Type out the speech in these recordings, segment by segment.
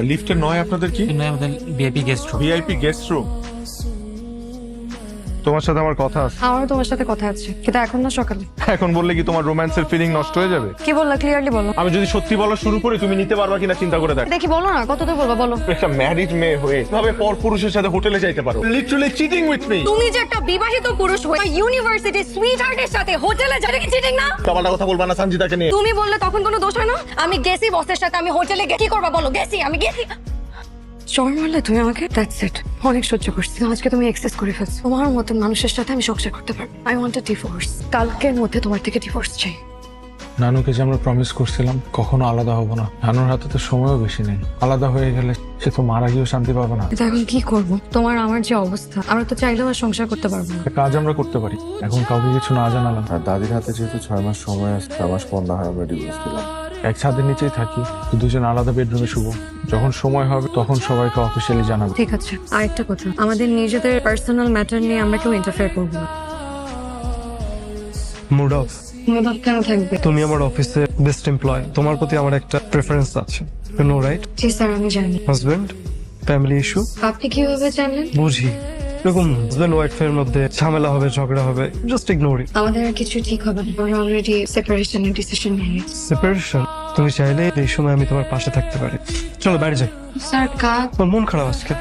লিফটে নয় আপনাদের কি? নয়, আমাদের VIP guest room. VIP guest room. তোমার সাথে আমার কথা আছে। আমারও তোমার সাথে কথা আছে, কিন্তু এখন না, সকালে। এখন বললে কি তোমার রোম্যান্সের ফিলিং নষ্ট হয়ে যাবে? কি বললা, ক্লিয়ারলি বলো। আমি যদি সত্যি বলা শুরু করি তুমি নিতে পারবা কিনা চিন্তা করে দেখ। দেখি বলো না, কতদূর বলবা বলো। একটা ম্যারিড মেয়ে হয়ে কিভাবে পর পুরুষের সাথে হোটেলে যাইতে পারো? Literally cheating with me. তুমি যে একটা বিবাহিত পুরুষ হয়ে ইউনিভার্সিটি সুইটহার্টের সাথে হোটেলে যাবে, কি চিটিং না? কামাটা কথা বলবা না সঞ্জিতাকে নিয়ে। তুমি বললে তখন কোনো দোষ হয় না? আমি গেছি বসের সাথে, আমি হোটেলে কি করবা বলো? গেছি, আমি গেছি। চর মারলে তুমি আমাকে, দ্যাটস ইট। অনেক সহ্য করছি, আজকে তুমি এক্সেস করে ফেলছো। তোমার মতন মানুষের সাথে আমি সংসার করতে পারবো। I want a divorce. কালকের মধ্যে তোমার থেকে ডিভোর্স চাই। নানুকে যে আমরা প্রমিস করছিলাম কখনো আলাদা হব না, নানুর হাতে তো সময়ও বেশি নেই। আলাদা হয়ে গেলে সে তো মারা গিয়েও শান্তি পাবে না। কিন্তু এখন কি করবো? তোমার আমার যে অবস্থা, আমরা তো চাইলেও আর সংসার করতে পারবো না। একটা কাজ আমরা করতে পারি, এখন কাউকে কিছু না জানালাম। আর দাদির হাতে যেহেতু 6 মাস সময় আছে, 6 মাস পর না হয় আমরা ডিভোর্স দিলাম। এক ছাদের নিচেই থাকি, দুজন আলাদা বেডরুমে শুবো। যখন সময় হবে তখন সবাইকে অফিসিয়ালি জানাবো। ঠিক আছে, আরেকটা কথা, আমাদের নিজেদের পার্সোনাল ম্যাটার নিয়ে আমরা কেউ ইন্টারফেয়ার করবো না। Mood off. অনুভব কেন থাকবে? তুমি আমার অফিসে বেস্ট এমপ্লয়, তোমার প্রতি আমার একটা প্রেফারেন্স আছে, ইউ নো রাইট? জি স্যার, আমি জানি। হাজবেন্ড, ফ্যামিলি ইস্যু, আপনি কিভাবে জানলেন? বুঝি। এরকম হাজবেন্ড ওয়াইফের মধ্যে ঝামেলা হবে, ঝগড়া হবে, জাস্ট ইগনোর ইট। আমাদের আর কিছু ঠিক হবে না, আমরা অলরেডি সেপারেশনের ডিসিশন নিয়ে নিয়েছি। সেপারেশন? তুমি চাইলে এই সময় আমি তোমার পাশে থাকতে পারি। চলো বাইরে যাই। স্যার কাজ। আমার মন খারাপ আজকে,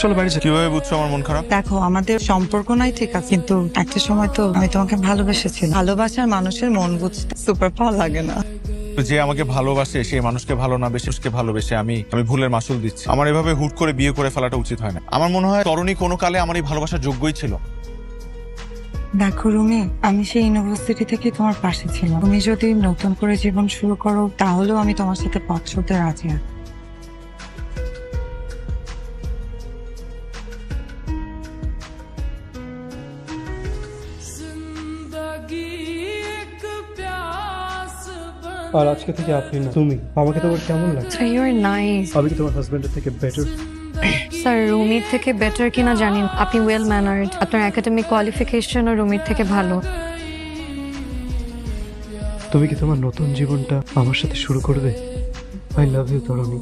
চলো বাইরে যাই। কিভাবে বুঝছো আমার মন খারাপ? দেখো, আমাদের সম্পর্ক নাই ঠিক আছে, কিন্তু একটা সময় তো আমি তোমাকে ভালোবেসেছিলাম। ভালোবাসার মানুষের মন বুঝতে সুপার পাওয়ার লাগে না। যে আমাকে ভালোবাসে সেই মানুষকে ভালো না বেশি ভালোবেসে আমি ভুলের মাসুল দিচ্ছি। আমার এভাবে হুট করে বিয়ে করে ফেলাটা উচিত হয় না। আমার মনে হয় তরুণী কোনো কালে আমার এই ভালোবাসার যোগ্যই ছিল। দেখো রুমি, আমি সেই ইউনিভার্সিটি থেকে তোমার পাশে ছিলাম। তুমি যদি নতুন করে জীবন শুরু করো তাহলেও আমি তোমার সাথে পথ চলতে রাজি আছি। আর আজকে থেকে আপনি না তুমি, আমাকে তোমার কেমন লাগে? Sir you are nice. আমি কি তোমার হাজবেন্ডের থেকে বেটার? স্যার রুমির থেকে বেটার কিনা জানি না। আপনি ওয়েল ম্যানার্ড, আপনার একাডেমিক কোয়ালিফিকেশন ও রুমির থেকে ভালো। তুমি কি তোমার নতুন জীবনটা আমার সাথে শুরু করবে? আই লাভ ইউ তরুণী।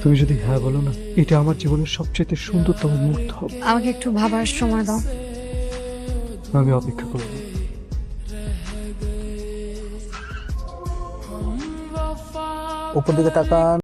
তুমি যদি হ্যাঁ বলো না, এটা আমার জীবনের সবচেয়ে সুন্দরতম মুহূর্ত হবে। আমাকে একটু ভাবার সময় দাও। আমি অপেক্ষা করবো। উপর দিকে তাকান।